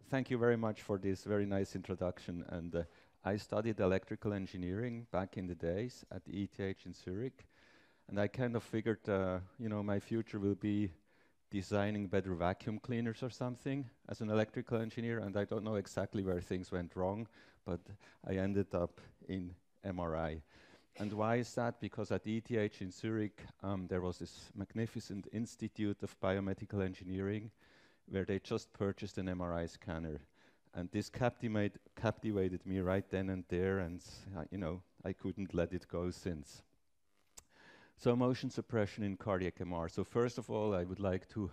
thank you very much for this very nice introduction. And I studied electrical engineering back in the days at the ETH in Zurich. And I kind of figured, my future will be designing better vacuum cleaners or something as an electrical engineer. And I don't know exactly where things went wrong, but I ended up in MRI. And why is that? Because at ETH in Zurich, there was this magnificent Institute of Biomedical Engineering where they just purchased an MRI scanner. And this captivated me right then and there, and I couldn't let it go since. So motion suppression in cardiac MR. So first of all, I would like to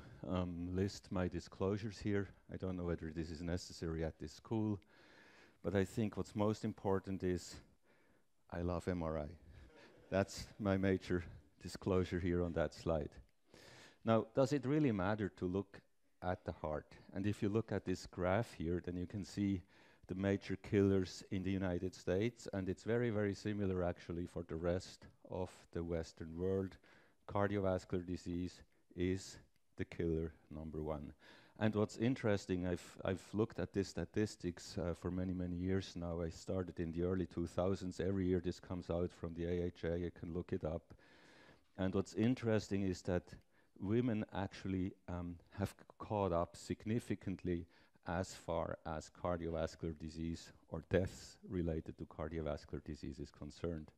list my disclosures here. I don't know whether this is necessary at this school, but I think what's most important is I love MRI. That's my major disclosure here on that slide. Now, does it really matter to look at the heart? And if you look at this graph here, then you can see the major killers in the United States, and it's very, very similar actually for the rest of the Western world. Cardiovascular disease is the killer #1. And what's interesting, I've looked at this statistics for many, many years now. I started in the early 2000s. Every year this comes out from the AHA. You can look it up. And what's interesting is that women actually have caught up significantly as far as cardiovascular disease or deaths related to cardiovascular disease is concerned.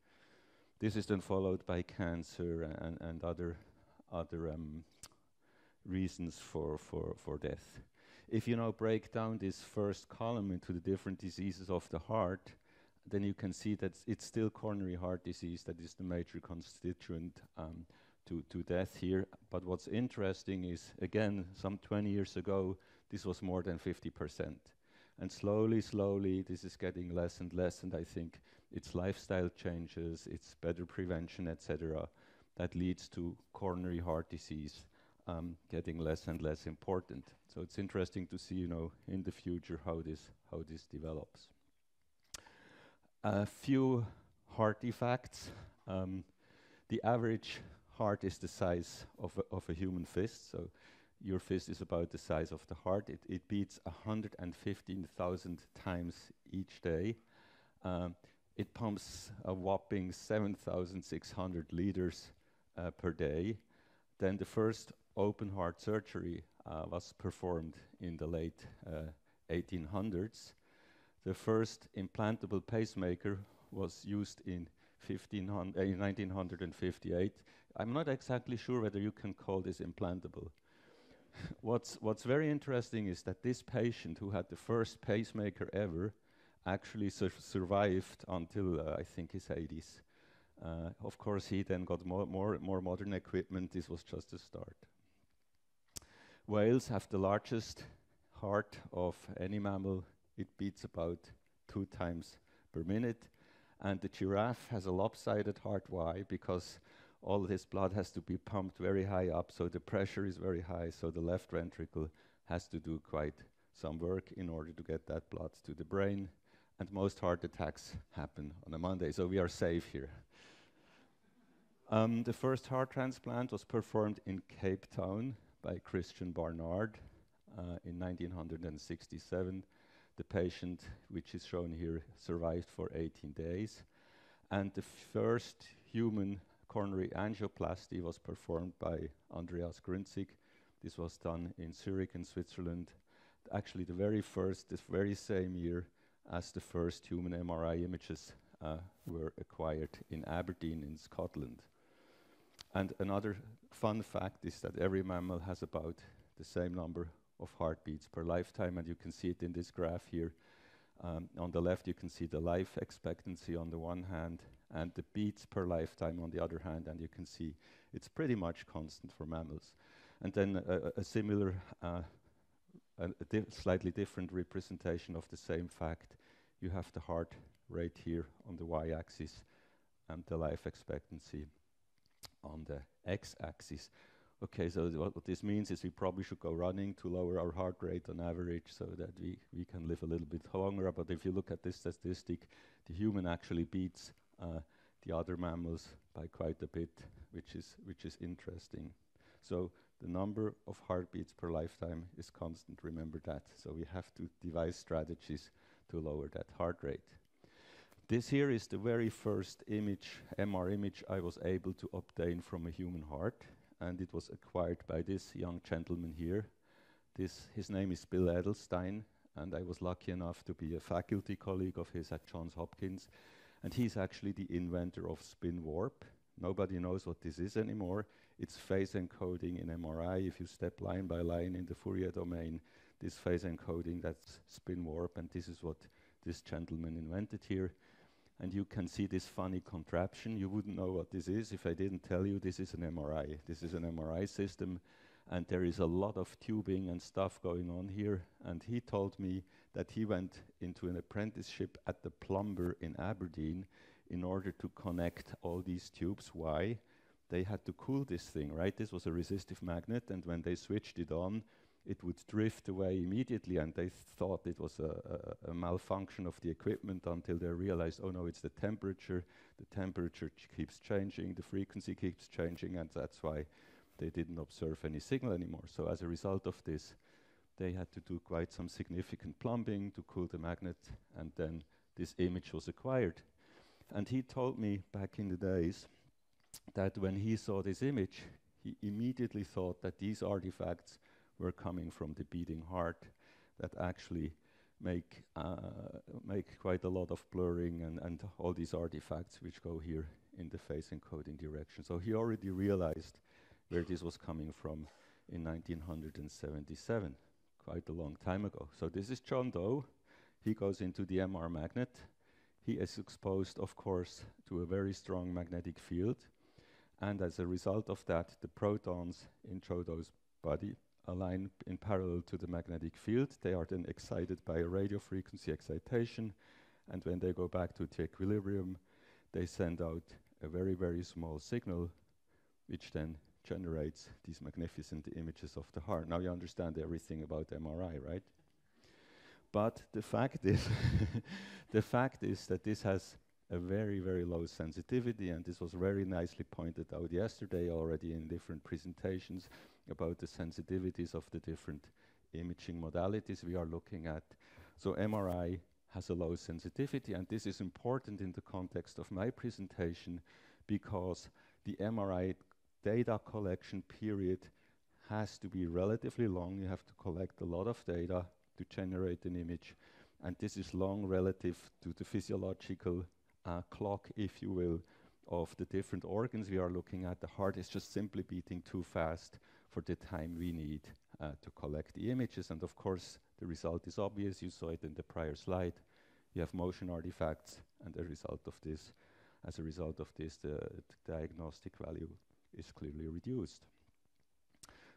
This is then followed by cancer and other reasons for death. If you now break down this first column into the different diseases of the heart, then you can see that it's still coronary heart disease that is the major constituent to death here. But what's interesting is, again, some 20 years ago, this was more than 50%. And slowly, this is getting less and less, and I think it's lifestyle changes, it's better prevention, etc., that leads to coronary heart disease getting less and less important. So it's interesting to see, in the future how this develops. A few heart defects. The average heart is the size of a human fist. So your fist is about the size of the heart. It beats 115,000 times each day. It pumps a whopping 7,600 liters per day. Then the first open heart surgery was performed in the late 1800s. The first implantable pacemaker was used in 1958. I'm not exactly sure whether you can call this implantable. What's very interesting is that this patient who had the first pacemaker ever actually survived until I think his 80s. Of course, he then got more modern equipment. This was just a start. Whales have the largest heart of any mammal. It beats about 2 times per minute. And the giraffe has a lopsided heart. Why? Because all this blood has to be pumped very high up, so the pressure is very high, so the left ventricle has to do quite some work in order to get that blood to the brain. And most heart attacks happen on a Monday, so we are safe here. The first heart transplant was performed in Cape Town by Christian Barnard in 1967. The patient, which is shown here, survived for 18 days. And the first human coronary angioplasty was performed by Andreas Grünzig. This was done in Zurich in Switzerland. Actually, the very first, this very same year as the first human MRI images were acquired in Aberdeen in Scotland. And another fun fact is that every mammal has about the same number of heartbeats per lifetime, and you can see it in this graph here. On the left, you can see the life expectancy on the one hand, and the beats per lifetime on the other hand, and you can see it's pretty much constant for mammals. And then a similar, slightly different representation of the same fact. You have the heart rate here on the y-axis and the life expectancy on the x-axis. Okay, so what this means is we probably should go running to lower our heart rate on average so that we can live a little bit longer. But if you look at this statistic, the human actually beats the other mammals by quite a bit, which is interesting. So The number of heartbeats per lifetime is constant, remember that. So we have to devise strategies to lower that heart rate. This here is the very first image, MR image, I was able to obtain from a human heart, and it was acquired by this young gentleman here. His name is Bill Edelstein, and I was lucky enough to be a faculty colleague of his at Johns Hopkins, and he's actually the inventor of spin warp. Nobody knows what this is anymore. It's phase encoding in MRI. If you step line by line in the Fourier domain, this phase encoding, that's spin warp, and this is what this gentleman invented here. And you can see this funny contraption. You wouldn't know what this is if I didn't tell you this is an MRI. This is an MRI system, and there is a lot of tubing and stuff going on here. And he told me that he went into an apprenticeship at the plumber in Aberdeen in order to connect all these tubes. Why? They had to cool this thing, right? This was a resistive magnet, and when they switched it on, it would drift away immediately, and they thought it was a malfunction of the equipment until they realized, oh no, it's the temperature. The temperature keeps changing, the frequency keeps changing, and that's why they didn't observe any signal anymore. So as a result of this, they had to do quite some significant plumbing to cool the magnet, and then this image was acquired. And he told me back in the days that when he saw this image, he immediately thought that these artifacts were coming from the beating heart that actually make quite a lot of blurring and all these artifacts which go here in the phase encoding direction. So he already realized where this was coming from in 1977, quite a long time ago. So this is John Doe. He goes into the MR magnet. He is exposed, of course, to a very strong magnetic field. And as a result of that, the protons in John Doe's body align in parallel to the magnetic field. They are then excited by a radio frequency excitation, and when they go back to the equilibrium, they send out a very, very small signal, which then generates these magnificent images of the heart. Now you understand everything about MRI, right? But the fact is, the fact is that this has a very, very low sensitivity, and this was very nicely pointed out yesterday already in different presentations about the sensitivities of the different imaging modalities we are looking at. So MRI has a low sensitivity, and this is important in the context of my presentation because the MRI data collection period has to be relatively long. You have to collect a lot of data to generate an image, and this is long relative to the physiological clock, if you will, of the different organs we are looking at. The heart is just simply beating too fast for the time we need to collect the images. And of course, the result is obvious. You saw it in the prior slide. You have motion artifacts, and as a result of this, the diagnostic value is clearly reduced.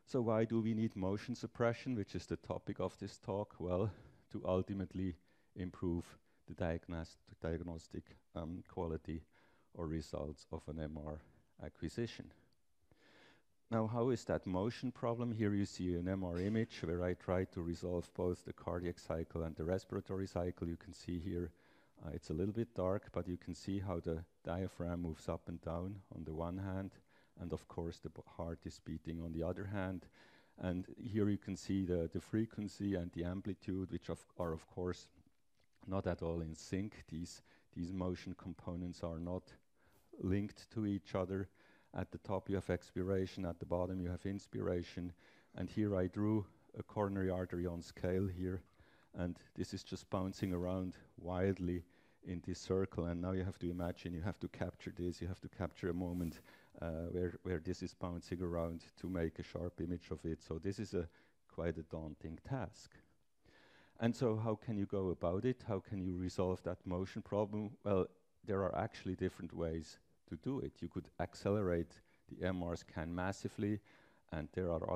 So why do we need motion suppression, which is the topic of this talk? Well, to ultimately improve the diagnostic quality or results of an MR acquisition. Now, how is that motion problem? Here you see an MR image where I try to resolve both the cardiac cycle and the respiratory cycle. You can see here, it's a little bit dark, but you can see how the diaphragm moves up and down on the one hand, and of course the heart is beating on the other hand. And here you can see the frequency and the amplitude, which are of course not at all in sync. These motion components are not linked to each other. At the top you have expiration, at the bottom you have inspiration, and here I drew a coronary artery on scale here, and this is just bouncing around wildly in this circle. And now you have to imagine, you have to capture this, you have to capture a moment where this is bouncing around to make a sharp image of it. So this is quite a daunting task. And so how can you go about it? How can you resolve that motion problem? Well, there are actually different ways to do it. You could accelerate the MR scan massively, and there are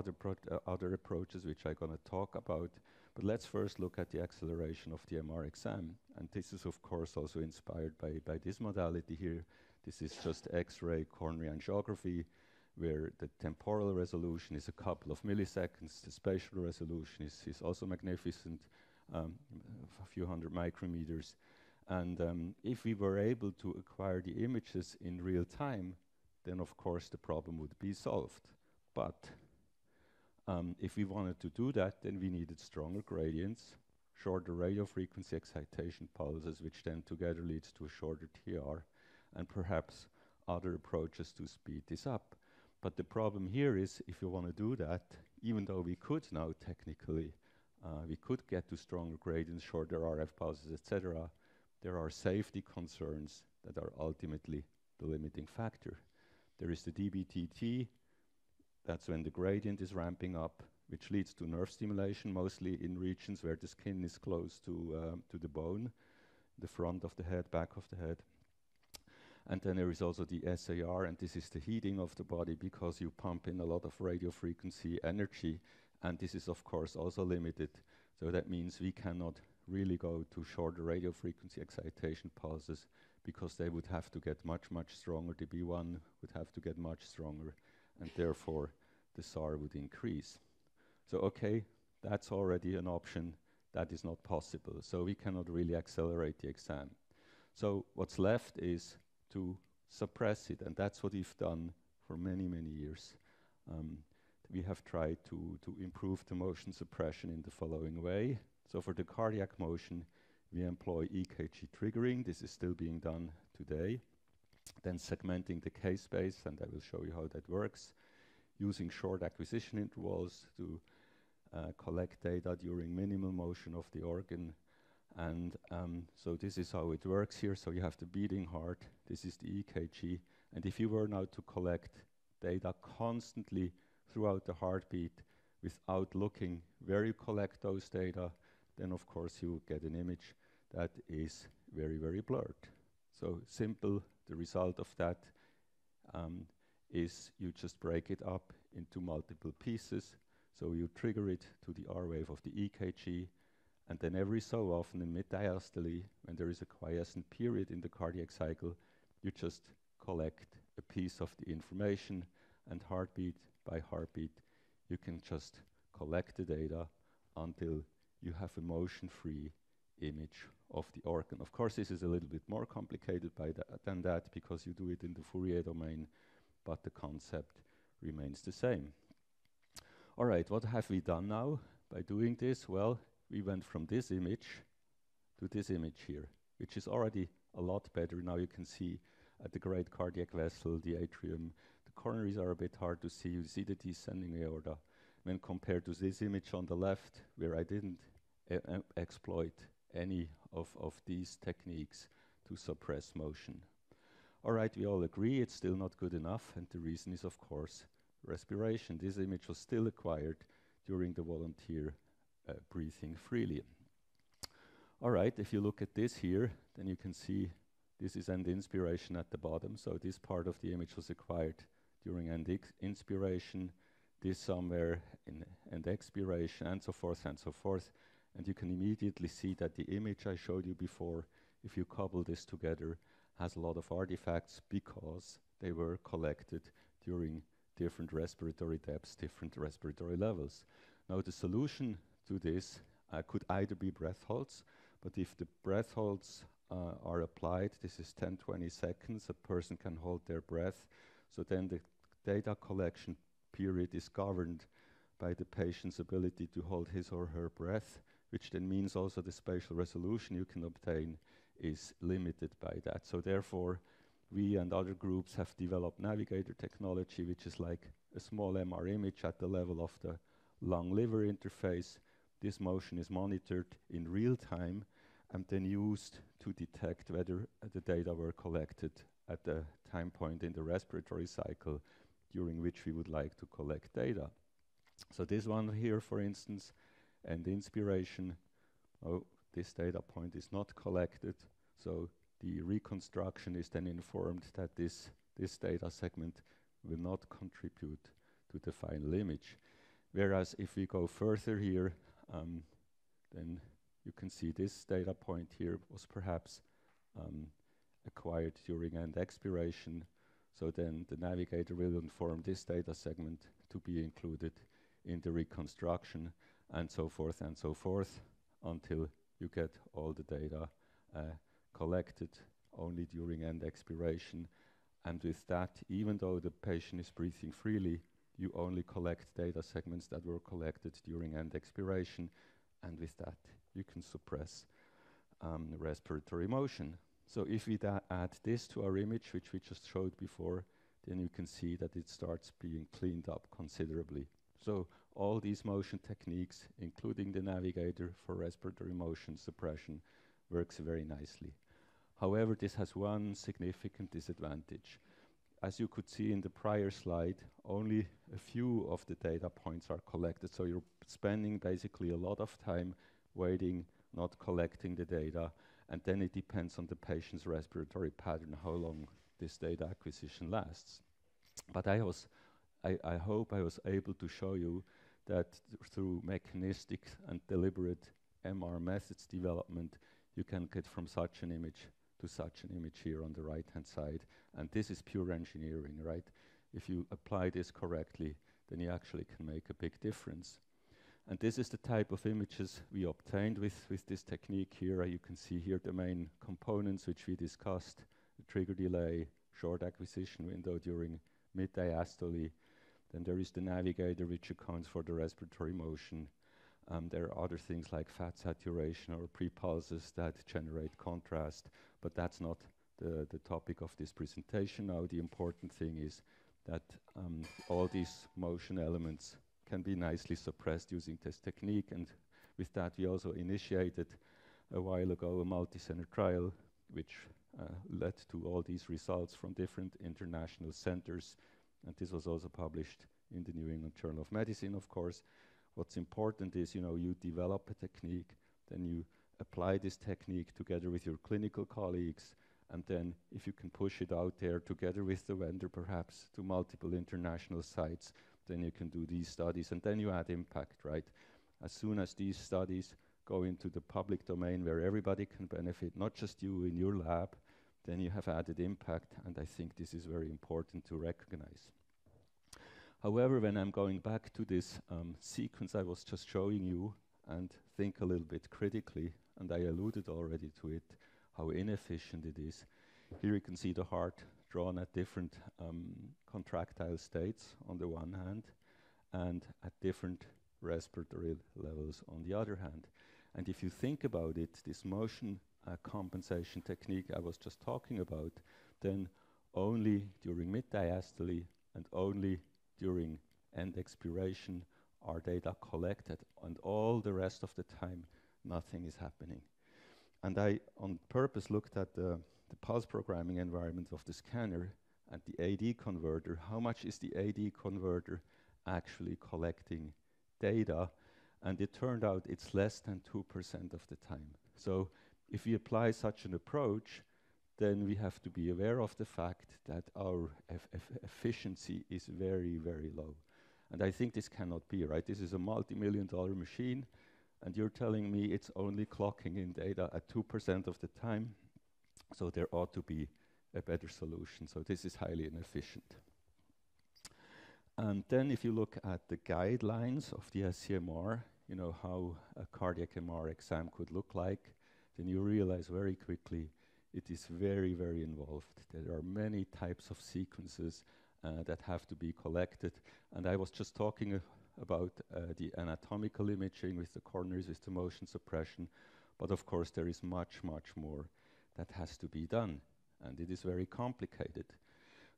other approaches which I'm going to talk about. But let's first look at the acceleration of the MR exam. And this is, of course, also inspired by this modality here. This is just X-ray coronary angiography, where the temporal resolution is a couple of milliseconds. The spatial resolution is also magnificent, a few hundred micrometers. And if we were able to acquire the images in real time, then of course the problem would be solved. But If we wanted to do that, then we needed stronger gradients, shorter radio frequency excitation pulses, which then together leads to a shorter TR, and perhaps other approaches to speed this up. But the problem here is, if you want to do that, even though we could now technically, we could get to stronger gradients, shorter RF pulses, etc., there are safety concerns that are ultimately the limiting factor. There is the DBTT, that's when the gradient is ramping up, which leads to nerve stimulation, mostly in regions where the skin is close to the bone, the front of the head, back of the head. And then there is also the SAR, and this is the heating of the body because you pump in a lot of radio frequency energy, and this is of course also limited. So that means we cannot really go to shorter radio frequency excitation pulses because they would have to get much, much stronger. The B1 would have to get much stronger, and therefore the SAR would increase. So okay, that's already an option. That is not possible. So we cannot really accelerate the exam. So what's left is to suppress it, and that's what we've done for many, many years. We have tried to improve the motion suppression in the following way. So for the cardiac motion, we employ EKG triggering. This is still being done today. Then segmenting the K-space, and I will show you how that works. Using short acquisition intervals to collect data during minimal motion of the organ. And so this is how it works here. So you have the beating heart. This is the EKG. And if you were now to collect data constantly throughout the heartbeat without looking where you collect those data, then of course you get an image that is very, very blurred. So simple, the result of that is you just break it up into multiple pieces. So you trigger it to the R wave of the EKG, and then every so often in mid-diastole, when there is a quiescent period in the cardiac cycle, you just collect a piece of the information, and heartbeat by heartbeat, you can just collect the data until you have a motion-free image of the organ. Of course, this is a little bit more complicated than that because you do it in the Fourier domain, but the concept remains the same. All right, what have we done now by doing this? Well, we went from this image to this image here, which is already a lot better. Now you can see the great cardiac vessel, the atrium. The coronaries are a bit hard to see. You see the descending aorta. When compared to this image on the left, where I didn't exploit any of these techniques to suppress motion. All right, we all agree it's still not good enough, and the reason is, of course, respiration. This image was still acquired during the volunteer breathing freely. All right, if you look at this here, then you can see this is end inspiration at the bottom. So this part of the image was acquired during end inspiration, this somewhere in end expiration, and so forth and so forth. And you can immediately see that the image I showed you before, if you couple this together, has a lot of artifacts because they were collected during different respiratory depths, different respiratory levels. Now the solution to this could either be breath holds, but if the breath holds are applied, this is 10-20 seconds, a person can hold their breath, so then the data collection period is governed by the patient's ability to hold his or her breath, which then means also the spatial resolution you can obtain is limited by that. So therefore, we and other groups have developed navigator technology, which is like a small MR image at the level of the lung-liver interface. This motion is monitored in real time and then used to detect whether the data were collected at the time point in the respiratory cycle during which we would like to collect data. So this one here, for instance, and inspiration, this data point is not collected, so the reconstruction is then informed that this data segment will not contribute to the final image. Whereas if we go further here, then you can see this data point here was perhaps acquired during end expiration, so then the navigator will inform this data segment to be included in the reconstruction, and so forth until you get all the data collected only during end expiration. And with that, even though the patient is breathing freely, you only collect data segments that were collected during end expiration, and with that, you can suppress respiratory motion. So if we add this to our image, which we just showed before, then you can see that it starts being cleaned up considerably. So all these motion techniques, including the navigator for respiratory motion suppression, works very nicely. However, this has one significant disadvantage. As you could see in the prior slide, only a few of the data points are collected. So you're spending basically a lot of time waiting, not collecting the data, and then it depends on the patient's respiratory pattern, how long this data acquisition lasts. But I hope I was able to show you that through mechanistic and deliberate MR methods development, you can get from such an image to such an image here on the right-hand side. And this is pure engineering, right? If you apply this correctly, then you actually can make a big difference. And this is the type of images we obtained with this technique here. You can see here the main components which we discussed: the trigger delay, short acquisition window during mid-diastole. Then there is the navigator, which accounts for the respiratory motion. There are other things like fat saturation or pre-pulses that generate contrast, but that's not the topic of this presentation now. The important thing is that all these motion elements can be nicely suppressed using this technique, and with that we also initiated a while ago a multi-center trial which led to all these results from different international centers, and this was also published in the New England Journal of Medicine, of course. What's important is, you develop a technique, then you apply this technique together with your clinical colleagues, and then if you can push it out there together with the vendor perhaps to multiple international sites, then you can do these studies, and then you add impact, right? As soon as these studies go into the public domain where everybody can benefit, not just you in your lab, then you have added impact, and I think this is very important to recognize. However, when I'm going back to this sequence I was just showing you and think a little bit critically, and I alluded already to it, how inefficient it is. Here you can see the heart drawn at different contractile states on the one hand, and at different respiratory levels on the other hand. And if you think about it, this motion compensation technique I was just talking about, then only during mid-diastole and only during end expiration are data collected, and all the rest of the time nothing is happening. And I on purpose looked at the pulse programming environment of the scanner and the AD converter. How much is the AD converter actually collecting data? And it turned out it's less than 2% of the time. So if we apply such an approach, then we have to be aware of the fact that our efficiency is very, very low. And I think this cannot be, right? This is a multi-million-dollar machine, and you're telling me it's only clocking in data at 2% of the time. So there ought to be a better solution. So this is highly inefficient. And then if you look at the guidelines of the SCMR, how a cardiac MR exam could look like, then you realize very quickly it is very, very involved. There are many types of sequences that have to be collected. And I was just talking about the anatomical imaging with the coronaries, with the motion suppression. But of course, there is much, much more that has to be done. And it is very complicated.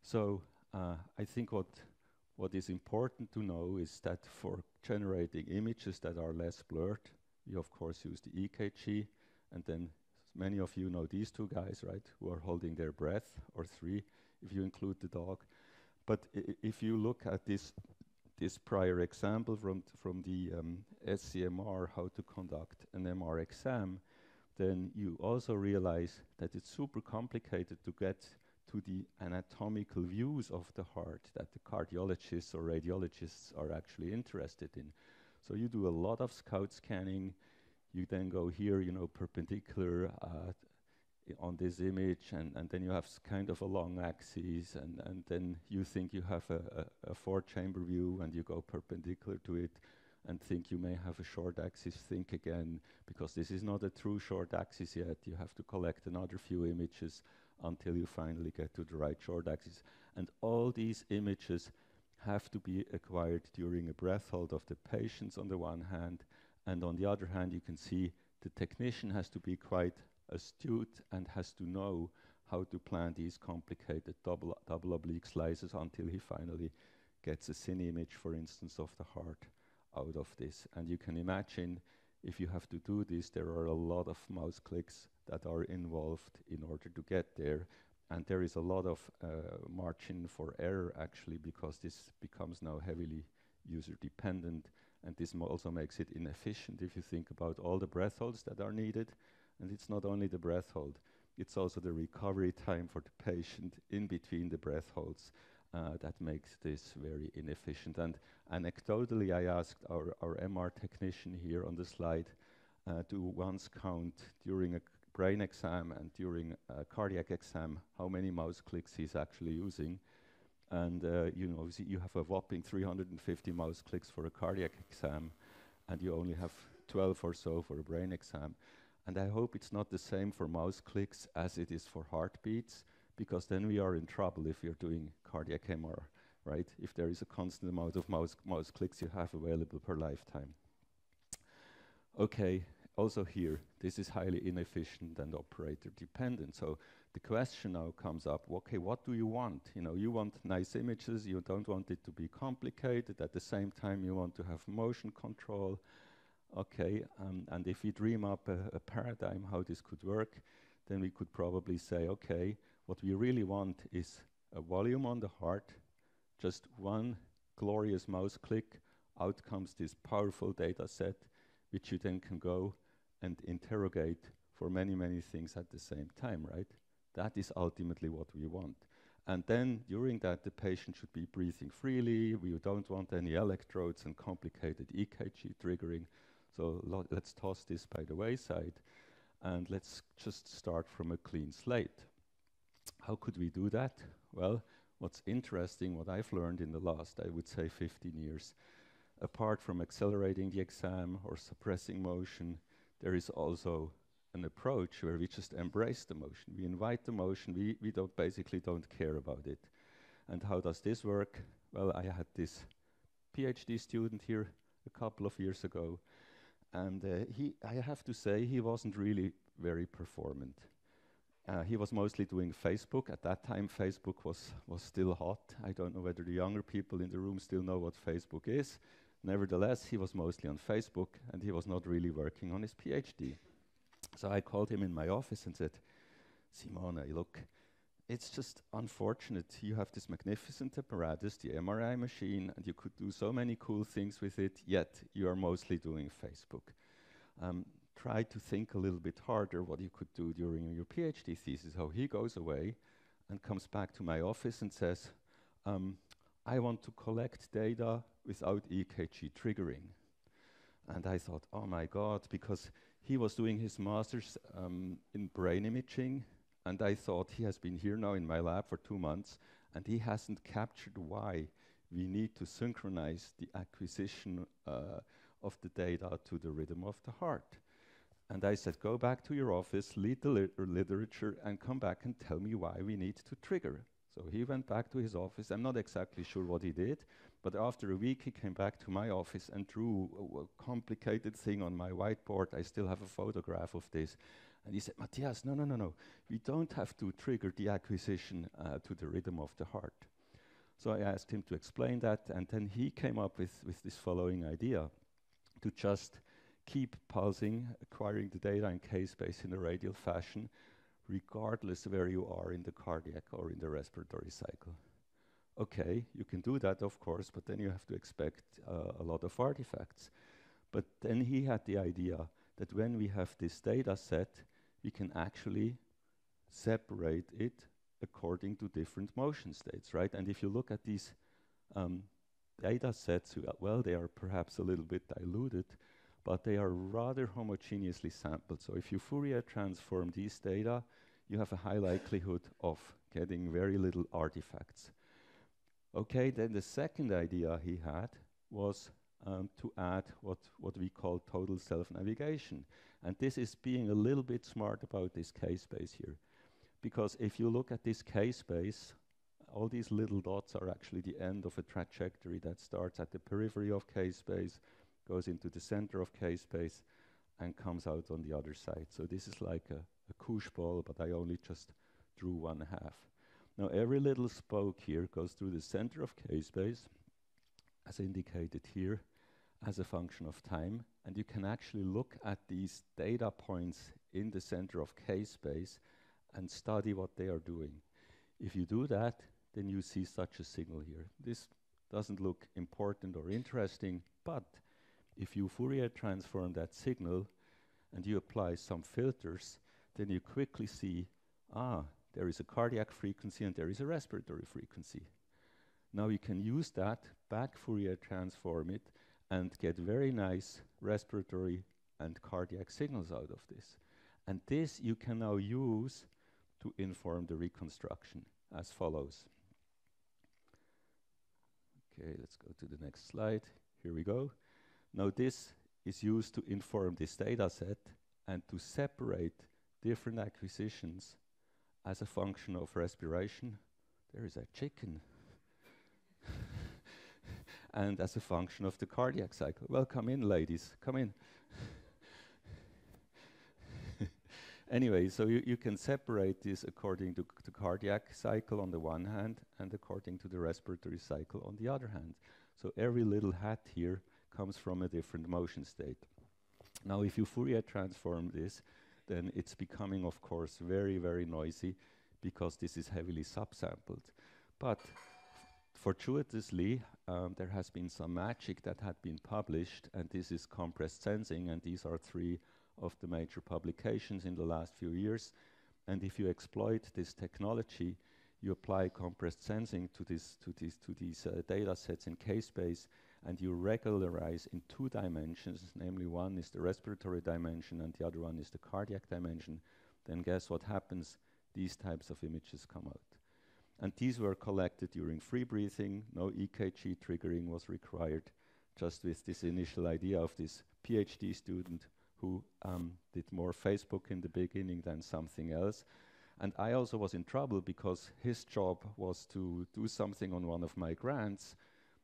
So I think what is important to know is that for generating images that are less blurred, we of course use the EKG, and then many of you know these two guys, right, who are holding their breath, or three, if you include the dog. But if you look at this prior example from the SCMR, how to conduct an MR exam, then you also realize that it's super complicated to get to the anatomical views of the heart that the cardiologists or radiologists are actually interested in. So you do a lot of scout scanning. You then go here, perpendicular on this image, and then you have kind of a long axis, and then you think you have a four-chamber view, and you go perpendicular to it, and think you may have a short axis, think again, because this is not a true short axis yet. You have to collect another few images until you finally get to the right short axis. And all these images have to be acquired during a breath hold of the patients on the one hand, and on the other hand, you can see the technician has to be quite astute and has to know how to plan these complicated double oblique slices until he finally gets a cine image, for instance, of the heart out of this. And you can imagine if you have to do this, there are a lot of mouse clicks that are involved in order to get there. And there is a lot of margin for error, actually, because this becomes now heavily user-dependent. And this also makes it inefficient if you think about all the breath holds that are needed. And it's not only the breath hold, it's also the recovery time for the patient in between the breath holds that makes this very inefficient. And anecdotally, I asked our MR technician here on the slide to once count during a brain exam and during a cardiac exam how many mouse clicks he's actually using. And you know, you have a whopping 350 mouse clicks for a cardiac exam, and you only have 12 or so for a brain exam. And I hope it's not the same for mouse clicks as it is for heartbeats, because then we are in trouble if you're doing cardiac MR, right? If there is a constant amount of mouse clicks you have available per lifetime. Okay, also here, this is highly inefficient and operator dependent. So the question now comes up, okay, what do you want? You know, you want nice images, you don't want it to be complicated, at the same time you want to have motion control. Okay, and if we dream up a paradigm how this could work, then we could probably say, okay, what we really want is a volume on the heart, just one glorious mouse click, out comes this powerful data set, which you then can go and interrogate for many, many things at the same time, right? That is ultimately what we want. And then during that, the patient should be breathing freely. We don't want any electrodes and complicated EKG triggering. So let's toss this by the wayside, and let's just start from a clean slate. How could we do that? Well, what's interesting, what I've learned in the last, I would say, 15 years, apart from accelerating the exam or suppressing motion, there is also an approach where we just embrace the motion. We invite the motion, we basically don't care about it. And how does this work? Well, I had this PhD student here a couple of years ago, and I have to say, he wasn't really very performant. He was mostly doing Facebook. At that time, Facebook was still hot. I don't know whether the younger people in the room still know what Facebook is. Nevertheless, he was mostly on Facebook, and he was not really working on his PhD. So I called him in my office and said, Simone, look, it's just unfortunate. You have this magnificent apparatus, the MRI machine, and you could do so many cool things with it, yet you are mostly doing Facebook. Try to think a little bit harder what you could do during your PhD thesis. So he goes away and comes back to my office and says, I want to collect data without EKG triggering. And I thought, oh my God, because he was doing his master's in brain imaging, and I thought he has been here now in my lab for 2 months, and he hasn't captured why we need to synchronize the acquisition of the data to the rhythm of the heart. And I said, go back to your office, read the literature, and come back and tell me why we need to trigger. So he went back to his office. I'm not exactly sure what he did, but after a week he came back to my office and drew a complicated thing on my whiteboard. I still have a photograph of this. And he said, Matthias, no. We don't have to trigger the acquisition to the rhythm of the heart. So I asked him to explain that, and then he came up with this following idea, to just keep pulsing, acquiring the data in K-space in a radial fashion, regardless where you are in the cardiac or in the respiratory cycle. Okay, you can do that, of course, but then you have to expect a lot of artifacts. But then he had the idea that when we have this data set, we can actually separate it according to different motion states, right? And if you look at these data sets, well, they are perhaps a little bit diluted, but they are rather homogeneously sampled. So if you Fourier transform these data, you have a high likelihood of getting very little artifacts. Okay, then the second idea he had was to add what we call total self-navigation. And this is being a little bit smart about this K-space here. Because if you look at this K-space all these little dots are actually the end of a trajectory that starts at the periphery of K-space, goes into the center of K-space, and comes out on the other side. So this is like a couche ball, but I only just drew one half. Now every little spoke here goes through the center of K-space, as indicated here, as a function of time, and you can actually look at these data points in the center of K-space and study what they are doing. If you do that, then you see such a signal here. This doesn't look important or interesting, but if you Fourier transform that signal and you apply some filters, then you quickly see, there is a cardiac frequency and there is a respiratory frequency. Now you can use that, back Fourier transform it, and get very nice respiratory and cardiac signals out of this. And this you can now use to inform the reconstruction as follows. Okay, let's go to the next slide. Here we go. Now this is used to inform this data set and to separate different acquisitions as a function of respiration. There is a chicken. And as a function of the cardiac cycle. Well, come in, ladies, come in. Anyway, so you can separate this according to the cardiac cycle on the one hand and according to the respiratory cycle on the other hand. So every little hat here comes from a different motion state. Now, if you Fourier transform this, then it's becoming, of course, very, very noisy because this is heavily subsampled. But fortuitously, there has been some magic that had been published, and this is compressed sensing, and these are 3 of the major publications in the last few years. And if you exploit this technology, you apply compressed sensing to these data sets in K-space, and you regularize in 2 dimensions, namely one is the respiratory dimension and the other one is the cardiac dimension, then guess what happens? These types of images come out. And these were collected during free breathing. No EKG triggering was required, just with this initial idea of this PhD student who did more Facebook in the beginning than something else. And I also was in trouble because his job was to do something on one of my grants,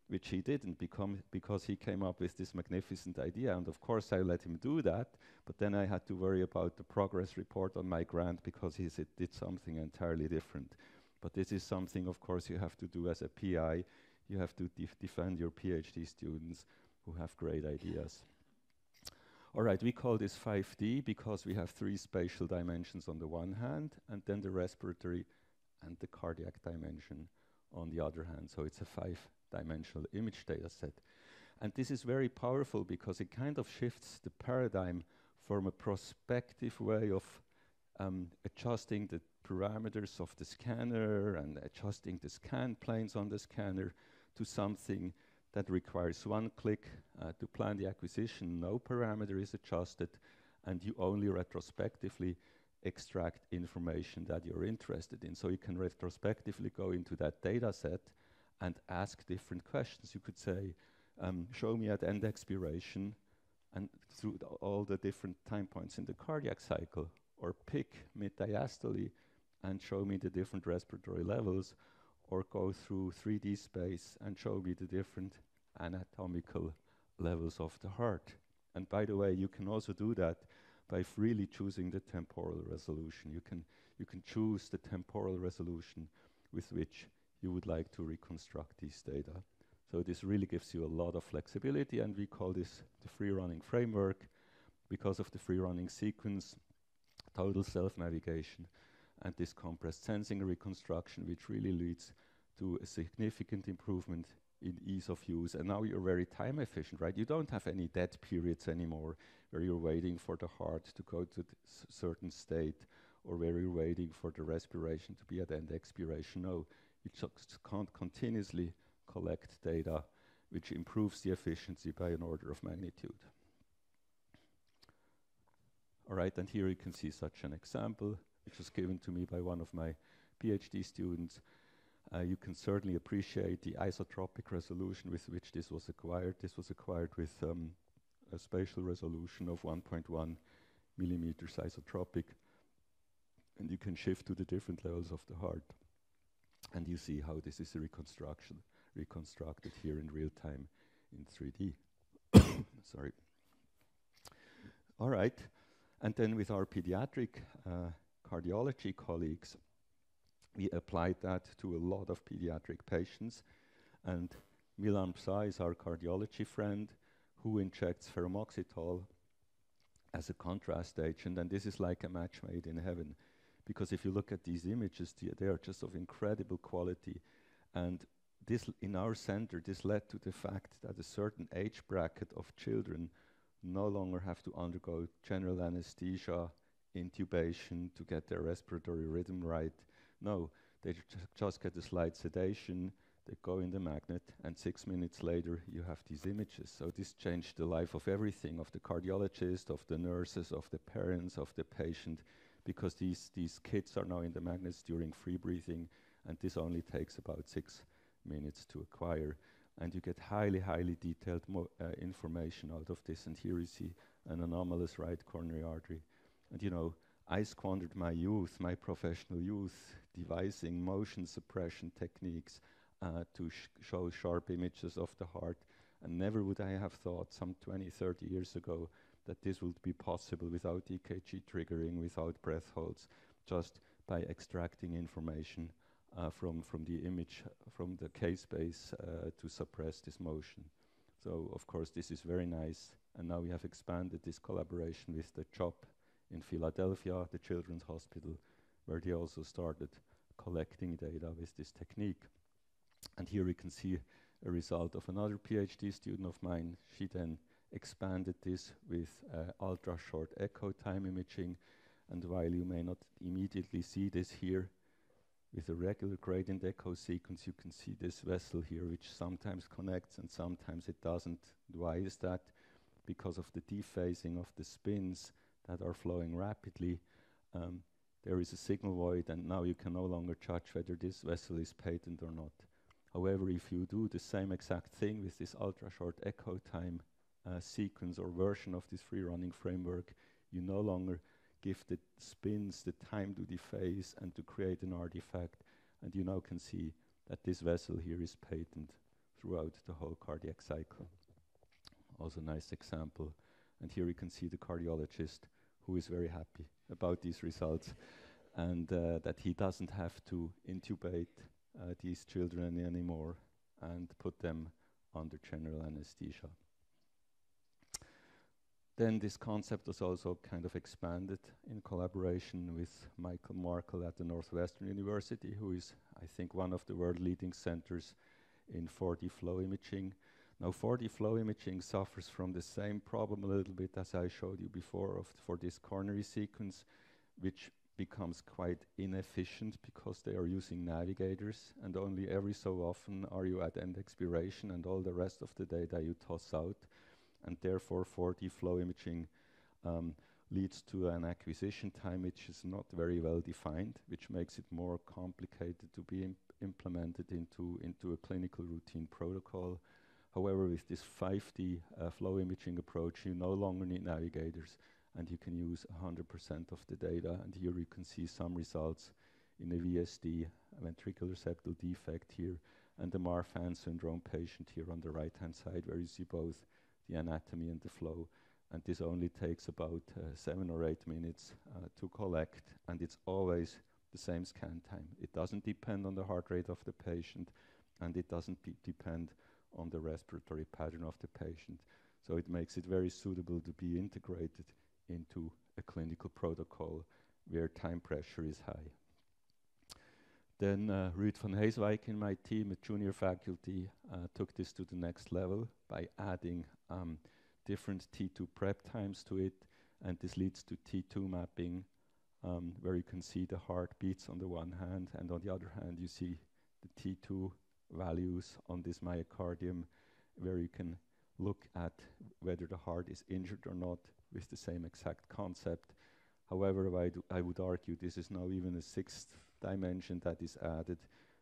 which he didn't because he came up with this magnificent idea. And of course I let him do that, but then I had to worry about the progress report on my grant because he did something entirely different. But this is something, of course, you have to do as a PI. You have to defend your PhD students who have great ideas. All right, we call this 5D because we have 3 spatial dimensions on the one hand, and then the respiratory and the cardiac dimension on the other hand. So it's a 5-dimensional image data set. And this is very powerful because it kind of shifts the paradigm from a prospective way of adjusting the parameters of the scanner and adjusting the scan planes on the scanner to something that requires one click to plan the acquisition. No parameter is adjusted, and you only retrospectively extract information that you're interested in. So you can retrospectively go into that data set and ask different questions. You could say, show me at end expiration and through all the different time points in the cardiac cycle, or pick mid-diastole and show me the different respiratory levels, or go through 3D space and show me the different anatomical levels of the heart. And by the way, you can also do that by freely choosing the temporal resolution. You can choose the temporal resolution with which you would like to reconstruct these data. So this really gives you a lot of flexibility, and we call this the free-running framework because of the free-running sequence, total self-navigation, and this compressed sensing reconstruction, which really leads to a significant improvement in ease of use. And now you're very time efficient, right? You don't have any dead periods anymore where you're waiting for the heart to go to a certain state, or where you're waiting for the respiration to be at end expiration. No, you just can't continuously collect data, which improves the efficiency by an order of magnitude. All right, and here you can see such an example, which was given to me by one of my PhD students. You can certainly appreciate the isotropic resolution with which this was acquired. This was acquired with a spatial resolution of 1.1 millimeters isotropic, and you can shift to the different levels of the heart. And you see how this is reconstructed here in real time in 3D. Sorry. All right. And then with our pediatric cardiology colleagues, we applied that to a lot of pediatric patients. And Milan Psa is our cardiology friend who injects ferumoxytol as a contrast agent. And this is like a match made in heaven. Because if you look at these images, they are just of incredible quality. And this, in our center, this led to the fact that a certain age bracket of children no longer have to undergo general anesthesia, intubation to get their respiratory rhythm right. No, they just get a slight sedation, they go in the magnet, and 6 minutes later you have these images. So this changed the life of everything, of the cardiologist, of the nurses, of the parents, of the patient, because these kids are now in the magnets during free breathing, and this only takes about 6 minutes to acquire. And you get highly, highly detailed information out of this. And here you see an anomalous right coronary artery. And you know, I squandered my youth, my professional youth, devising motion suppression techniques to show sharp images of the heart. And never would I have thought some 20, 30 years ago that this would be possible without EKG triggering, without breath holds, just by extracting information from the image, from the case base to suppress this motion. So of course this is very nice, and now we have expanded this collaboration with the CHOP in Philadelphia, the Children's Hospital, where they also started collecting data with this technique. And here we can see a result of another PhD student of mine. She then expanded this with ultra short echo time imaging, and while you may not immediately see this here, with a regular gradient echo sequence, you can see this vessel here, which sometimes connects and sometimes it doesn't. Why is that? Because of the dephasing of the spins that are flowing rapidly. There is a signal void, and now you can no longer judge whether this vessel is patent or not. However, if you do the same exact thing with this ultra-short echo time sequence or version of this free-running framework, you no longer give the spins the time to dephase and to create an artifact, and you now can see that this vessel here is patent throughout the whole cardiac cycle. Also a nice example. And here you can see the cardiologist who is very happy about these results, and that he doesn't have to intubate these children anymore and put them under general anesthesia. Then this concept was also kind of expanded in collaboration with Michael Markle at the Northwestern University, who is, I think, one of the world leading centers in 4D flow imaging. Now, 4D flow imaging suffers from the same problem a little bit as I showed you before for this coronary sequence, which becomes quite inefficient because they are using navigators, and only every so often are you at end expiration, and all the rest of the data you toss out. And therefore 4D flow imaging leads to an acquisition time which is not very well defined, which makes it more complicated to be implemented into a clinical routine protocol. However, with this 5D flow imaging approach, you no longer need navigators, and you can use 100% of the data. And here you can see some results in a VSD, a ventricular septal defect here, and the Marfan syndrome patient here on the right-hand side, where you see both the anatomy and the flow. And this only takes about 7 or 8 minutes to collect, and it's always the same scan time. It doesn't depend on the heart rate of the patient, and it doesn't depend on the respiratory pattern of the patient. So it makes it very suitable to be integrated into a clinical protocol where time pressure is high. Then Ruud van Heeswijk in my team, a junior faculty, took this to the next level by adding different T2 prep times to it, and this leads to T2 mapping, where you can see the heart beats on the one hand, and on the other hand you see the T2 values on this myocardium, where you can look at whether the heart is injured or not with the same exact concept. However, I would argue this is now even a sixth dimension that is added,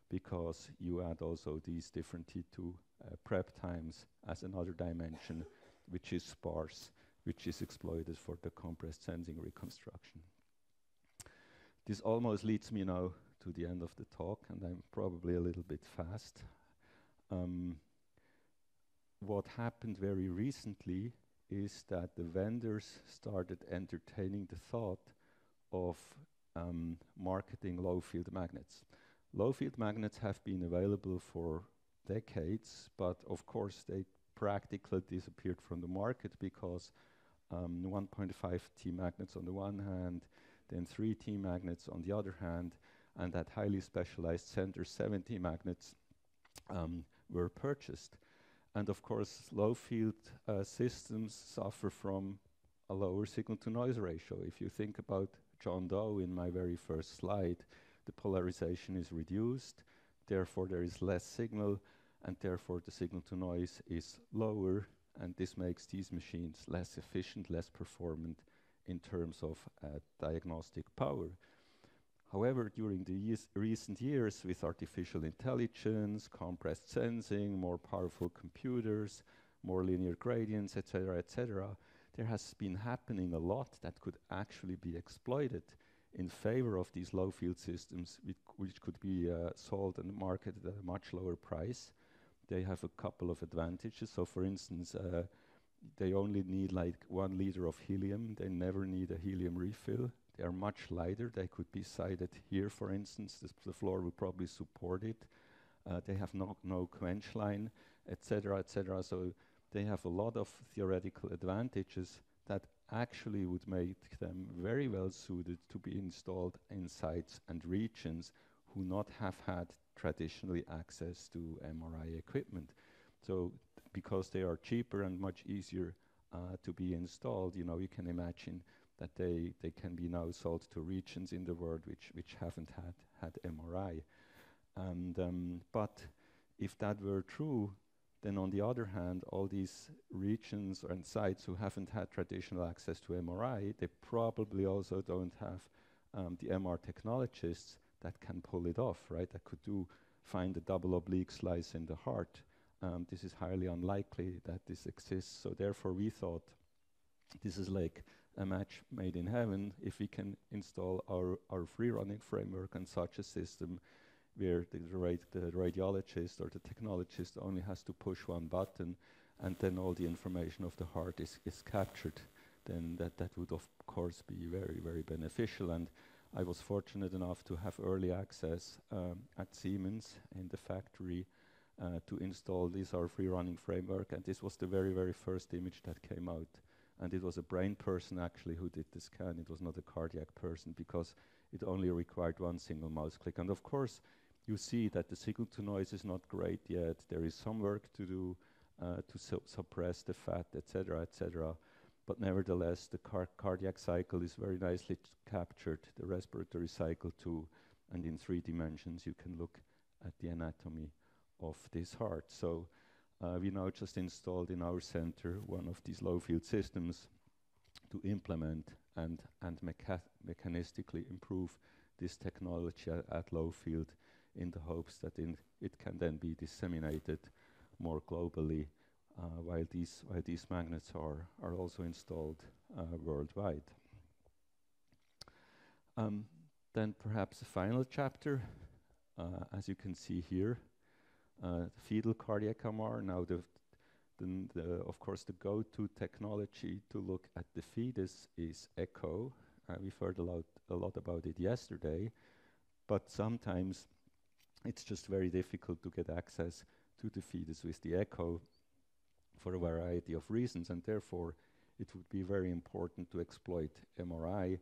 because you add also these different T2 prep times as another dimension, which is sparse, which is exploited for the compressed sensing reconstruction. This almost leads me now to the end of the talk, and I'm probably a little bit fast. What happened very recently is that the vendors started entertaining the thought of marketing low-field magnets. Low-field magnets have been available for decades, but of course they practically disappeared from the market because 1.5 T magnets on the one hand, then 3 T magnets on the other hand, and that highly specialized center 70 magnets were purchased. And of course, low-field systems suffer from a lower signal-to-noise ratio. If you think about John Doe in my very first slide, the polarization is reduced, therefore there is less signal, and therefore the signal-to-noise is lower, and this makes these machines less efficient, less performant in terms of diagnostic power. However, during the recent years, with artificial intelligence, compressed sensing, more powerful computers, more linear gradients, etc., there has been happening a lot that could actually be exploited in favor of these low-field systems, which could be sold and marketed at a much lower price. They have a couple of advantages. So, for instance, they only need like 1 liter of helium. They never need a helium refill. They are much lighter. They could be sited here, for instance. The floor would probably support it. They have no quench line, etc., etc. So they have a lot of theoretical advantages that actually would make them very well suited to be installed in sites and regions who not have had traditionally access to MRI equipment. So because they are cheaper and much easier to be installed, you can imagine that they can be now sold to regions in the world which haven't had MRI. And but if that were true, then on the other hand, all these regions and sites who haven't had traditional access to MRI, they probably also don't have the MR technologists that can pull it off, right? That could find a double oblique slice in the heart. This is highly unlikely that this exists. So therefore we thought this is like a match made in heaven if we can install our free running framework on such a system where the radiologist or the technologist only has to push one button and then all the information of the heart is captured. Then that would of course be very, very beneficial. And I was fortunate enough to have early access at Siemens in the factory to install our free running framework, and this was the very, very first image that came out. And it was a brain person actually who did the scan. It was not a cardiac person because it only required 1 single mouse click. And of course, you see that the signal-to-noise is not great yet. There is some work to do to suppress the fat, etc., etc. But nevertheless, the cardiac cycle is very nicely captured, the respiratory cycle too, and in 3 dimensions you can look at the anatomy of this heart. So we now just installed in our center one of these low-field systems to implement and mechanistically improve this technology at low field in the hopes that it can then be disseminated more globally while these magnets are also installed worldwide. Then perhaps a final chapter, as you can see here, fetal cardiac MR. Now of course the go-to technology to look at the fetus is echo. We've heard a lot about it yesterday, but sometimes it's just very difficult to get access to the fetus with the echo for a variety of reasons, and therefore it would be very important to exploit MRI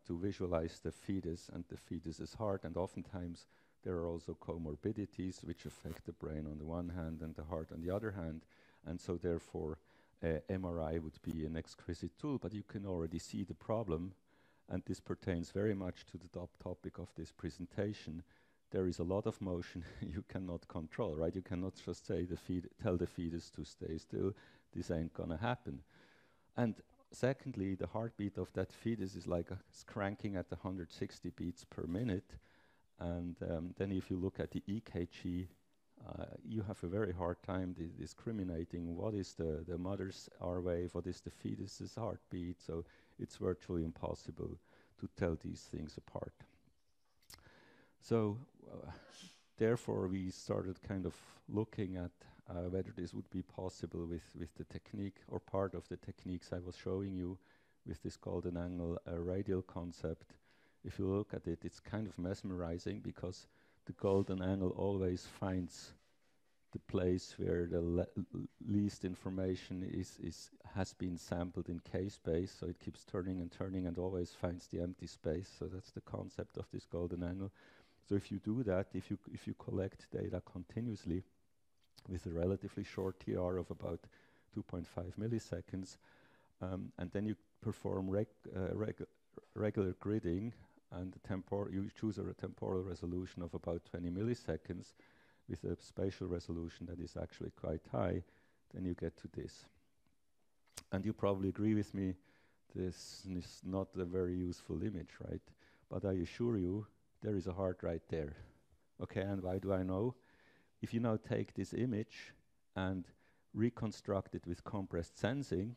to visualize the fetus and the fetus's heart. And oftentimes there are also comorbidities which affect the brain on the one hand and the heart on the other hand, and so therefore MRI would be an exquisite tool. But you can already see the problem, and this pertains very much to the top topic of this presentation. There is a lot of motion you cannot control, right? You cannot just say tell the fetus to stay still. This ain't gonna happen. And secondly, the heartbeat of that fetus is like it's cranking at 160 beats per minute. And then if you look at the EKG, you have a very hard time discriminating what is the mother's R wave, what is the fetus's heartbeat. So it's virtually impossible to tell these things apart. So therefore we started kind of looking at whether this would be possible with the technique or part of the techniques I was showing you with this golden angle radial concept. If you look at it, it's kind of mesmerizing because the golden angle always finds the place where the least information has been sampled in K-space, so it keeps turning and turning and always finds the empty space. So that's the concept of this golden angle. So if you do that, if you collect data continuously with a relatively short TR of about 2.5 milliseconds, and then you perform regular gridding, and you choose a temporal resolution of about 20 milliseconds with a spatial resolution that is actually quite high, then you get to this. And you probably agree with me, this is not a very useful image, right? But I assure you, there is a heart right there. Okay, and why do I know? If you now take this image and reconstruct it with compressed sensing,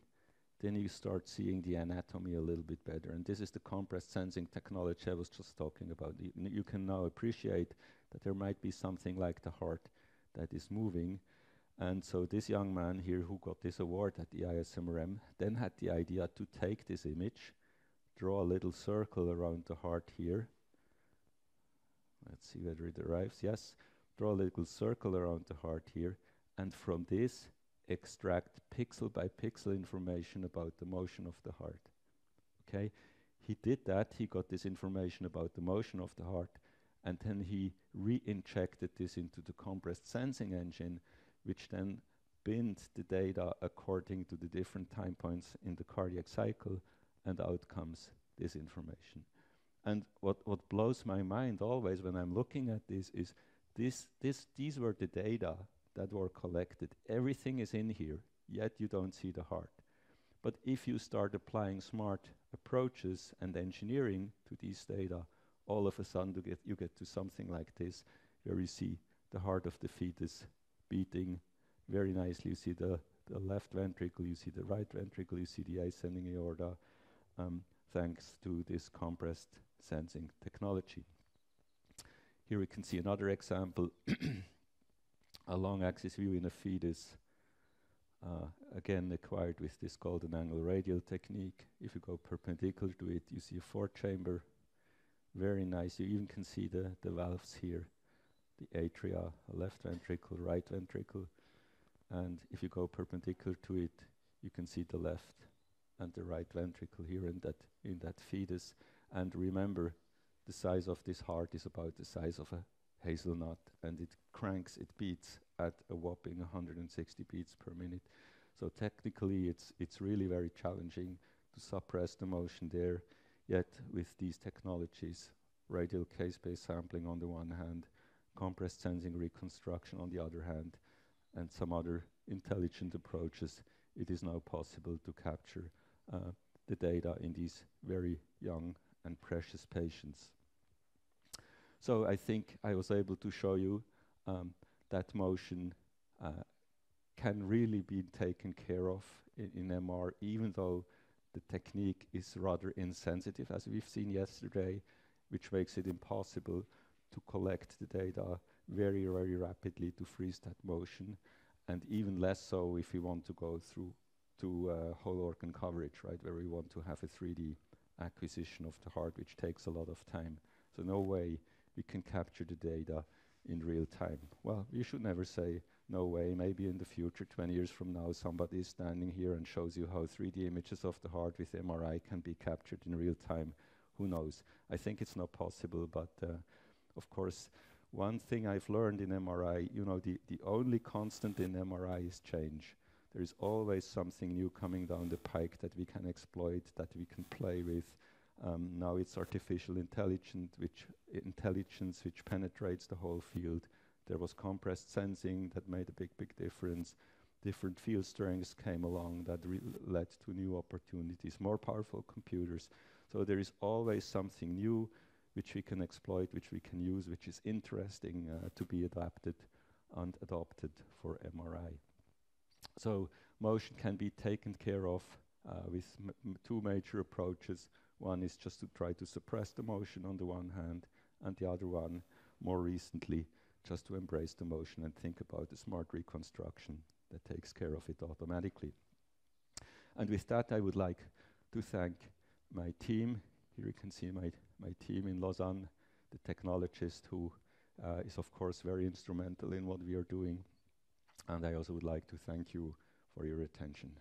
then you start seeing the anatomy a little bit better. And this is the compressed sensing technology I was just talking about. You can now appreciate that there might be something like the heart that is moving. And so this young man here who got this award at the ISMRM then had the idea to take this image, draw a little circle around the heart here. Let's see whether it arrives. Yes. Draw a little circle around the heart here, and from this extract pixel by pixel information about the motion of the heart. Okay, he did that, he got this information about the motion of the heart, and then he re-injected this into the compressed sensing engine, which then binned the data according to the different time points in the cardiac cycle, and out comes this information. And what blows my mind always when I'm looking at this is these were the data that were collected. Everything is in here, yet you don't see the heart. But if you start applying smart approaches and engineering to these data, all of a sudden you get to something like this, where you see the heart of the fetus beating very nicely. You see the left ventricle, you see the right ventricle, you see the ascending aorta, thanks to this compressed sensing technology. Here we can see another example, a long axis view in a fetus, again acquired with this golden angle radial technique. If you go perpendicular to it, you see a 4-chamber, very nice. You even can see the valves here, the atria, left ventricle, right ventricle. And if you go perpendicular to it, you can see the left and the right ventricle here in that fetus. And remember, the size of this heart is about the size of a hazelnut, and it cranks, it beats at a whopping 160 beats per minute. So technically it's really very challenging to suppress the motion there, yet with these technologies, radial K-space sampling on the one hand, compressed sensing reconstruction on the other hand, and some other intelligent approaches, it is now possible to capture the data in these very young and precious patients. So I think I was able to show you that motion can really be taken care of in MR, even though the technique is rather insensitive, as we've seen yesterday, which makes it impossible to collect the data very, very rapidly to freeze that motion, and even less so if we want to go through to whole organ coverage, right, where we want to have a 3D acquisition of the heart, which takes a lot of time. So no way we can capture the data in real time. Well, you should never say no way. Maybe in the future, 20 years from now, somebody is standing here and shows you how 3D images of the heart with MRI can be captured in real time. Who knows? I think it's not possible, but of course, one thing I've learned in MRI, you know, the only constant in MRI is change. There is always something new coming down the pike that we can exploit, that we can play with. Now it's artificial intelligence which penetrates the whole field. There was compressed sensing that made a big difference. Different field strengths came along that led to new opportunities, more powerful computers. So there is always something new which we can exploit, which we can use, which is interesting to be adapted and adopted for MRI. So motion can be taken care of with two major approaches. One is just to try to suppress the motion on the one hand, and the other one more recently just to embrace the motion and think about the smart reconstruction that takes care of it automatically. And with that, I would like to thank my team. Here you can see my team in Lausanne, the technologist who is of course very instrumental in what we are doing. And I also would like to thank you for your attention.